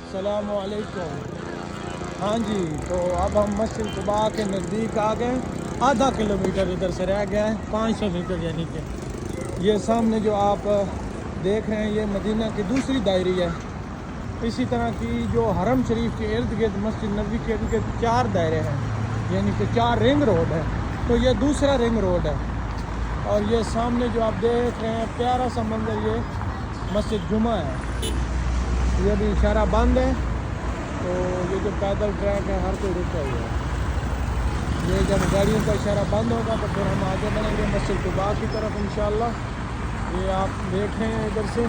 السلام علیکم۔ ہاں جی، تو اب ہم مسجد قباء کے نزدیک آ گئے، آدھا کلومیٹر ادھر سے رہ گیا ہے، 500 میٹر یعنی کہ یہ سامنے جو آپ دیکھ رہے ہیں یہ مدینہ کی دوسری دائری ہے۔ اسی طرح کی جو حرم شریف کے ارد گرد مسجد نبوی کے ارد گرد 4 دائرے ہیں، یعنی کہ 4 رنگ روڈ ہے، تو یہ دوسرا رنگ روڈ ہے۔ اور یہ سامنے جو آپ دیکھ رہے ہیں پیارا سا منظر، یہ مسجد جمعہ ہے۔ یہ بھی اشارہ بند ہے، تو یہ جو پیدل ٹریک ہے ہر کوئی رکا ہوا ہے۔ یہ جب گاڑیوں کا اشارہ بند ہوگا تو پھر ہم آگے بڑھیں گے مسجد قباء کی طرف انشاءاللہ۔ یہ آپ دیکھ رہے ہیں ادھر سے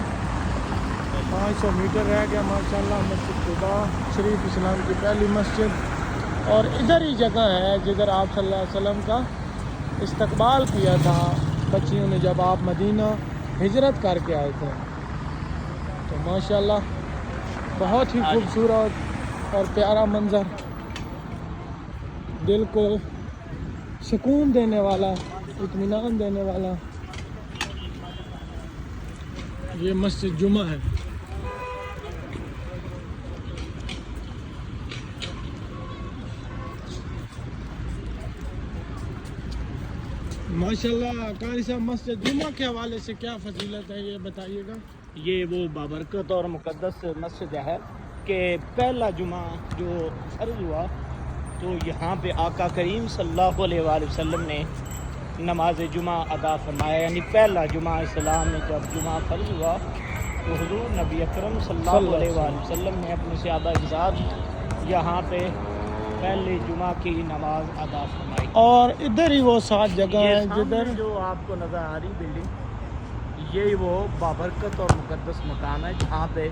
500 میٹر رہ گیا ماشاءاللہ مسجد قباء شریف، اسلام کی پہلی مسجد۔ اور ادھر ہی جگہ ہے جدھر آپ صلی اللہ علیہ وسلم کا استقبال کیا تھا بچیوں نے جب آپ مدینہ ہجرت کر کے آئے تھے۔ تو ماشاءاللہ بہت ہی خوبصورت اور پیارا منظر، دل کو سکون دینے والا، اطمینان دینے والا یہ مسجد جمعہ ہے۔ ماشاءاللہ قاری صاحب، مسجد جمعہ کے حوالے سے کیا فضیلت ہے یہ بتائیے گا؟ یہ وہ بابرکت اور مقدس مسجد ہے کہ پہلا جمعہ جو فرض ہوا تو یہاں پہ آقا کریم صلی اللہ علیہ وآلہ وسلم نے نماز جمعہ ادا فرمایا، یعنی پہلا جمعہ اسلام میں جب جمعہ فرض ہوا تو حضور نبی اکرم صلی اللہ علیہ وآلہ وسلم نے اپنے صحابہ کے ساتھ یہاں پہ پہلے جمعہ کی نماز ادا فرمائی۔ اور ادھر ہی وہ 7 جگہ ہیں جدھر جو آپ کو نظر آ رہی بلڈنگ، یہ وہ بابرکت اور مقدس مقام ہے جہاں پہ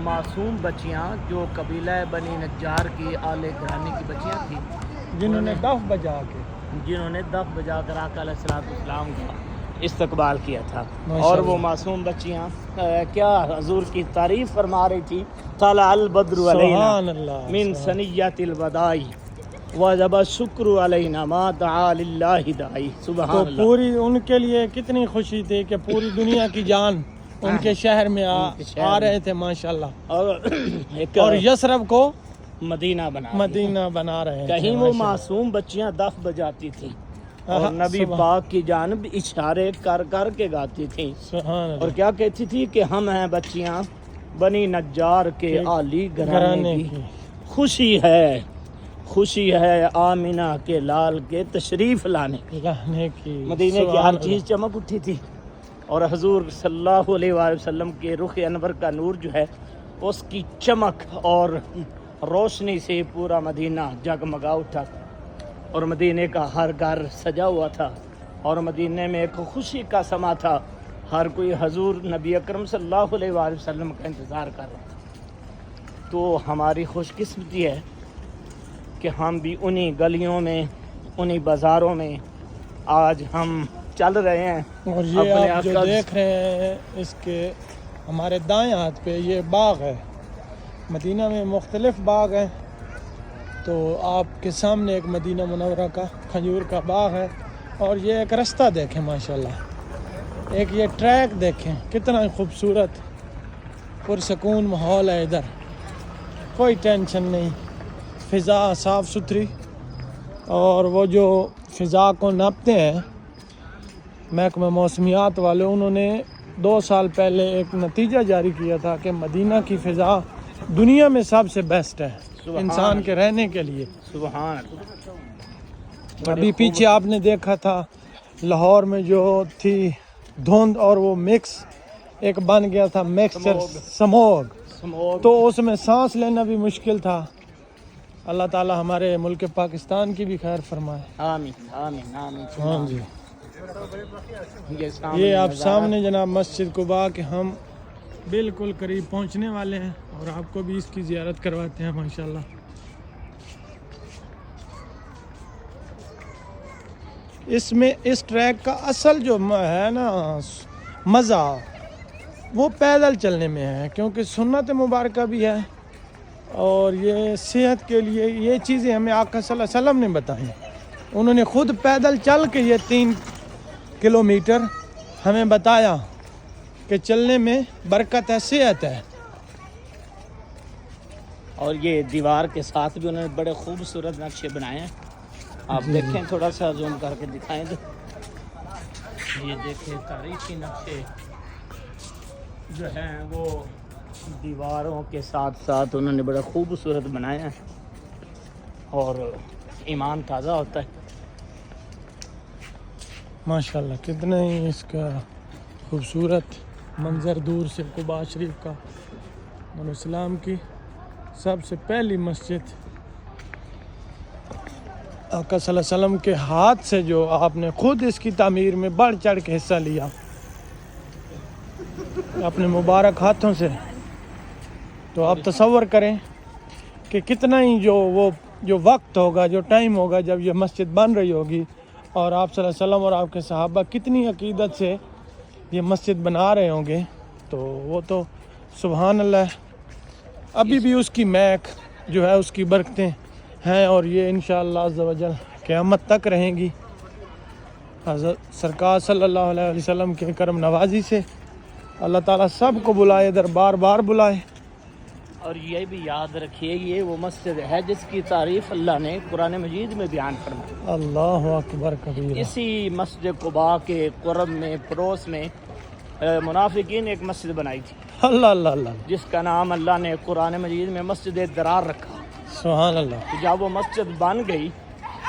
معصوم بچیاں جو قبیلہ بنی نجار کی اعلی گھرانے کی بچیاں تھیں، جنہوں نے دف بجا کر آقا علیہ السلام کا استقبال کیا تھا۔ اور وہ معصوم بچیاں کیا حضور کی تعریف فرما رہی تھی، طلع البدر علینا من ثنیۃ الوداع وجب الشکر علینا ما دعا للہ داعی۔ سبحان تو اللہ۔ پوری ان کے لیے کتنی خوشی تھی کہ پوری دنیا کی جان ان کے شہر میں آ رہے تھے ماشاءاللہ، اور یثرب کو مدینہ بنا رہے ہیں۔ کہیں وہ معصوم بچیاں دف بجاتی تھیں اور نبی پاک کی جانب اشارے کر کر کے گاتی تھیں، اور کیا کہتی تھی کہ ہم ہیں بچیاں بنی نجار کے عالی گھرانے کی، خوشی ہے آمینہ کے لال کے تشریف لانے کی۔ مدینے کی ہر چیز چمک اٹھی تھی، اور حضور صلی اللہ علیہ وآلہ وسلم کے رخ انور کا نور جو ہے اس کی چمک اور روشنی سے پورا مدینہ جگمگا اٹھا، اور مدینے کا ہر گھر سجا ہوا تھا، اور مدینے میں ایک خوشی کا سما تھا، ہر کوئی حضور نبی اکرم صلی اللہ علیہ وآلہ وسلم کا انتظار کر رہا تھا۔ تو ہماری خوش قسمتی ہے کہ ہم بھی انہی گلیوں میں، انہی بازاروں میں آج ہم چل رہے ہیں۔ اور یہ آپ جو دیکھ رہے ہیں اس کے ہمارے دائیں ہاتھ پہ یہ باغ ہے، مدینہ میں مختلف باغ ہیں، تو آپ کے سامنے ایک مدینہ منورہ کا کھجور کا باغ ہے، اور یہ ایک رستہ دیکھیں ماشاءاللہ، ایک یہ ٹریک دیکھیں کتنا خوبصورت پرسکون ماحول ہے، ادھر کوئی ٹینشن نہیں، فضا صاف ستھری۔ اور وہ جو فضا کو ناپتے ہیں محکمہ موسمیات والے، انہوں نے 2 سال پہلے ایک نتیجہ جاری کیا تھا کہ مدینہ کی فضا دنیا میں سب سے بیسٹ ہے انسان کے رہنے کے لیے۔ سبحان اللہ۔ ابھی پیچھے آپ نے دیکھا تھا لاہور میں جو تھی دھند اور وہ مکس ایک بن گیا تھا مکسچر سموگ، تو اس میں سانس لینا بھی مشکل تھا۔ اللہ تعالی ہمارے ملک پاکستان کی بھی خیر فرمائے، آمین آمین آمین۔ ہاں جی۔ یہ آپ سامنے جناب مسجد قباء کے ہم بالکل قریب پہنچنے والے ہیں، اور آپ کو بھی اس کی زیارت کرواتے ہیں ماشاءاللہ۔ اس میں اس ٹریک کا اصل جو ہے نا مزہ وہ پیدل چلنے میں ہے، کیونکہ سنت مبارکہ بھی ہے، اور یہ صحت کے لیے یہ چیزیں ہمیں آقا صلی اللہ علیہ وسلم نے بتائیں، انہوں نے خود پیدل چل کے یہ 3 کلومیٹر ہمیں بتایا کہ چلنے میں برکت ہے، صحت ہے۔ اور یہ دیوار کے ساتھ بھی انہوں نے بڑے خوبصورت نقشے بنائے ہیں. آپ دیکھیں تھوڑا سا زوم کر کے دکھائیں تو یہ دیکھیں تاریخی نقشے جو ہیں وہ دیواروں کے ساتھ ساتھ انہوں نے بڑا خوبصورت بنایا ہے اور ایمان تازہ ہوتا ہے. ماشاءاللہ کتنا ہی اس کا خوبصورت منظر دور سے قباء شریف کا اور اسلام کی سب سے پہلی مسجد آقا صلی اللہ علیہ وسلم کے ہاتھ سے جو آپ نے خود اس کی تعمیر میں بڑھ چڑھ کے حصہ لیا اپنے مبارک ہاتھوں سے. تو آپ تصور کریں کہ کتنا ہی جو وقت ہوگا جو ٹائم ہوگا جب یہ مسجد بن رہی ہوگی اور آپ صلی اللہ علیہ وسلم اور آپ کے صحابہ کتنی عقیدت سے یہ مسجد بنا رہے ہوں گے. تو وہ تو سبحان اللہ ابھی بھی اس کی مہک جو ہے اس کی برکتیں ہیں اور یہ انشاءاللہ عز و جل قیامت تک رہیں گی. حضرت سرکار صلی اللہ علیہ وسلم کے کرم نوازی سے اللہ تعالیٰ سب کو بلائے ادھر بار بار بلائے. اور یہ بھی یاد رکھیے یہ وہ مسجد ہے جس کی تعریف اللہ نے قرآن مجید میں بیان فرمائی. اللہ اکبر کبیر. اسی مسجد قباء کے قرب میں پڑوس میں منافقین نے ایک مسجد بنائی تھی اللہ اللہ اللہ جس کا نام اللہ نے قرآن مجید میں مسجد درار رکھا. سبحان اللہ. جب وہ مسجد بن گئی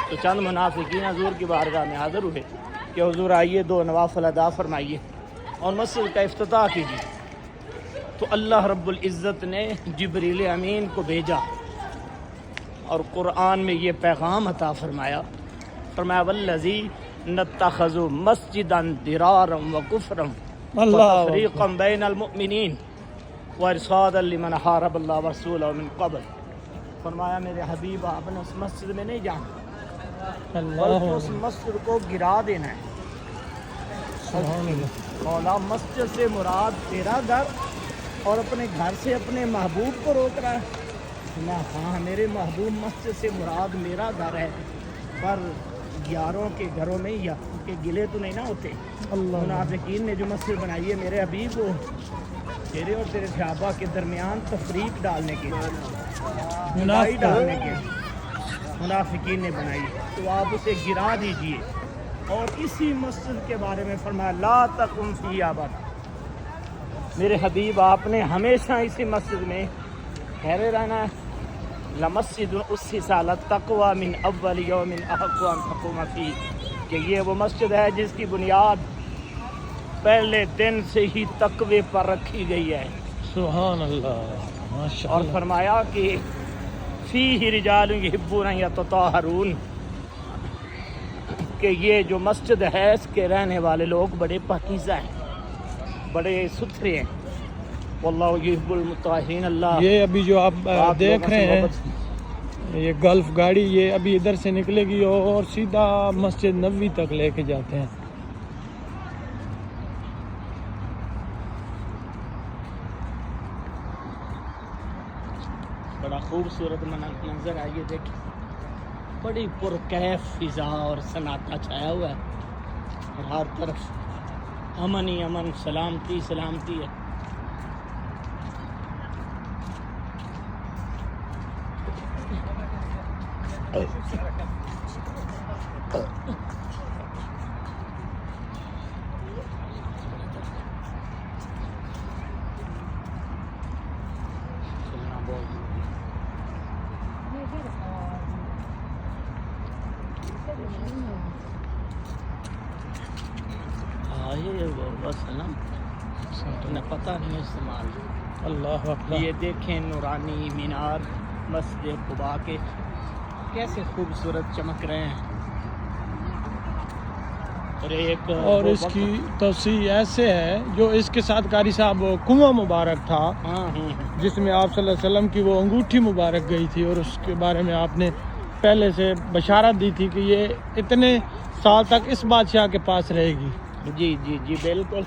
تو چند منافقین حضور کی بارگاہ میں حاضر ہوئے کہ حضور آئیے 2 نوافل ادا فرمائیے اور مسجد کا افتتاح کیجیے. تو اللہ رب العزت نے جبریل امین کو بھیجا اور قرآن میں یہ پیغام عطا فرمایا والذی نتخذوا مسجدا درارا وکفرا وتفریقا بین المؤمنین وارصادا لمن حارب اللہ ورسولہ من قبل. فرمایا میرے حبیب آپ نے اس مسجد میں نہیں جانا بلکہ اس مسجد کو گرا دینا ہے. سبحان اللہ. مولا مسجد سے مراد تیرا گھر اور اپنے گھر سے اپنے محبوب کو روک رہا ہے. ہاں میرے محبوب مسجد سے مراد میرا گھر ہے پر یاروں کے گھروں میں یا کے گلے تو نہیں نہ ہوتے. منافقین نے جو مسجد بنائی ہے میرے حبیب کو تیرے اور تیرے صحابہ کے درمیان تفریق ڈالنے کے جدائی ڈالنے کے منافقین نے بنائی. تو آپ اسے گرا دیجئے. اور اسی مسجد کے بارے میں فرمایا لا تقم فیہا ابدا. میرے حبیب آپ نے ہمیشہ اسی مسجد میں ٹھہرے رہنا ہے. لمسجد اسس علی التقوی من اول یوم احق ان تقوم فیہ کہ یہ وہ مسجد ہے جس کی بنیاد پہلے دن سے ہی تقوی پر رکھی گئی ہے. سبحان اللہ. ماشاء اور اللہ. فرمایا کہ فیہ رجال یحبون ان یتطہرون کہ یہ جو مسجد ہے اس کے رہنے والے لوگ بڑے پاکیزہ ہیں بڑے ستھرے ہیں. واللہ یحب المطہرین. اللہ یہ ابھی جو آپ دیکھ رہے ہیں یہ گلف گاڑی یہ ابھی ادھر سے نکلے گی اور سیدھا مسجد نبوی تک لے کے جاتے ہیں. بڑا خوبصورت منظر ہے یہ دیکھیں. بڑی پرکیف فضا اور سناٹا چھایا ہوا ہے اور ہر طرف امن ہی امن سلامتی سلامتی ہے. بس ہے نا انہیں پتہ نہیں استعمال. اللہ اکبر. یہ دیکھیں نورانی مینار مسجد قباء کے کیسے خوبصورت چمک رہے ہیں. اور اس کی توسیع ایسے ہے جو اس کے ساتھ قاری صاحب کنواں مبارک تھا جس میں آپ صلی اللہ علیہ وسلم کی وہ انگوٹھی مبارک گئی تھی اور اس کے بارے میں آپ نے پہلے سے بشارت دی تھی کہ یہ اتنے سال تک اس بادشاہ کے پاس رہے گی. جی جی جی بالکل.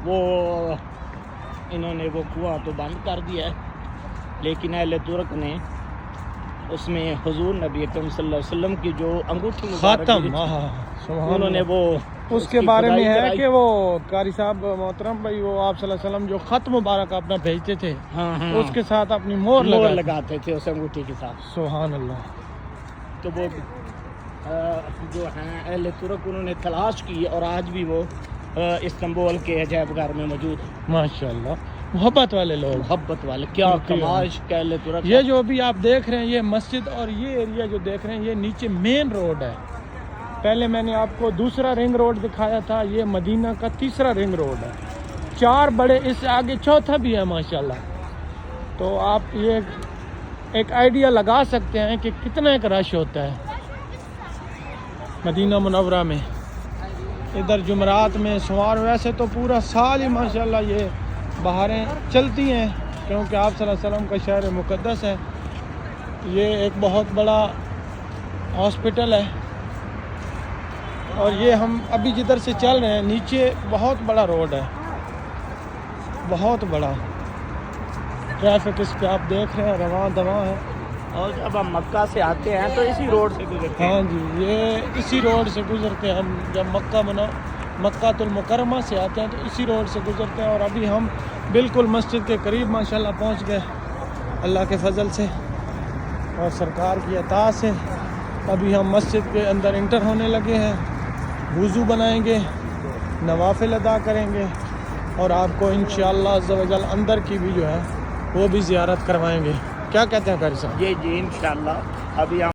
وہ انہوں نے وہ کنواں تو بند کر دیا ہے لیکن اہل ترک نے اس میں حضور نبی اکرم صلی اللہ علیہ وسلم کی جو انگوٹھی مبارک خاتم انہوں نے وہ اس کے بارے میں ہے کہ وہ قاری صاحب محترم بھائی وہ آپ صلی اللہ علیہ وسلم جو خط مبارک اپنا بھیجتے تھے اس کے ساتھ اپنی مور لگاتے تھے اس انگوٹھی کے ساتھ. سبحان اللہ. تو وہ جو ہیں اہل ترک انہوں نے تلاش کی اور آج بھی وہ استنبول کے عجائب گھر میں موجود ہیں. ماشاء اللہ. محبت والے لوگ, محبت والے, کیا کمائش کا اہل ترک. یہ جو ابھی آپ دیکھ رہے ہیں یہ مسجد اور یہ ایریا جو دیکھ رہے ہیں یہ نیچے مین روڈ ہے. پہلے میں نے آپ کو دوسرا رنگ روڈ دکھایا تھا, یہ مدینہ کا تیسرا رنگ روڈ ہے. 4 بڑے, اس سے آگے چوتھا بھی ہے ماشاءاللہ. تو آپ یہ ایک آئیڈیا لگا سکتے ہیں کہ کتنا ایک رش ہوتا ہے مدینہ منورہ میں. ادھر جمعرات میں سوار, ویسے تو پورا سال ہی ماشاءاللہ یہ بہاریں چلتی ہیں کیونکہ آپ صلی اللہ علیہ وسلم کا شہر مقدس ہے. یہ ایک بہت بڑا ہاسپٹل ہے اور یہ ہم ابھی جدھر سے چل رہے ہیں نیچے بہت بڑا روڈ ہے, بہت بڑا ٹریفک اس پہ آپ دیکھ رہے ہیں رواں دواں ہے. اور جب ہم مکہ سے آتے ہیں تو اسی روڈ سے گزرتے ہیں. ہاں جی, یہ اسی روڈ سے گزرتے ہیں ہم. جب مکہ المکرمہ سے آتے ہیں تو اسی روڈ سے گزرتے ہیں. اور ابھی ہم بالکل مسجد کے قریب ماشاءاللہ پہنچ گئے اللہ کے فضل سے اور سرکار کی عطا سے. ابھی ہم مسجد کے اندر انٹر ہونے لگے ہیں, وضو بنائیں گے, نوافل ادا کریں گے اور آپ کو انشاءاللہ عز و جل اندر کی بھی جو ہے وہ بھی زیارت کروائیں گے. کیا کہتے ہیں قاری صاحب؟ جی انشاءاللہ. ابھی ہم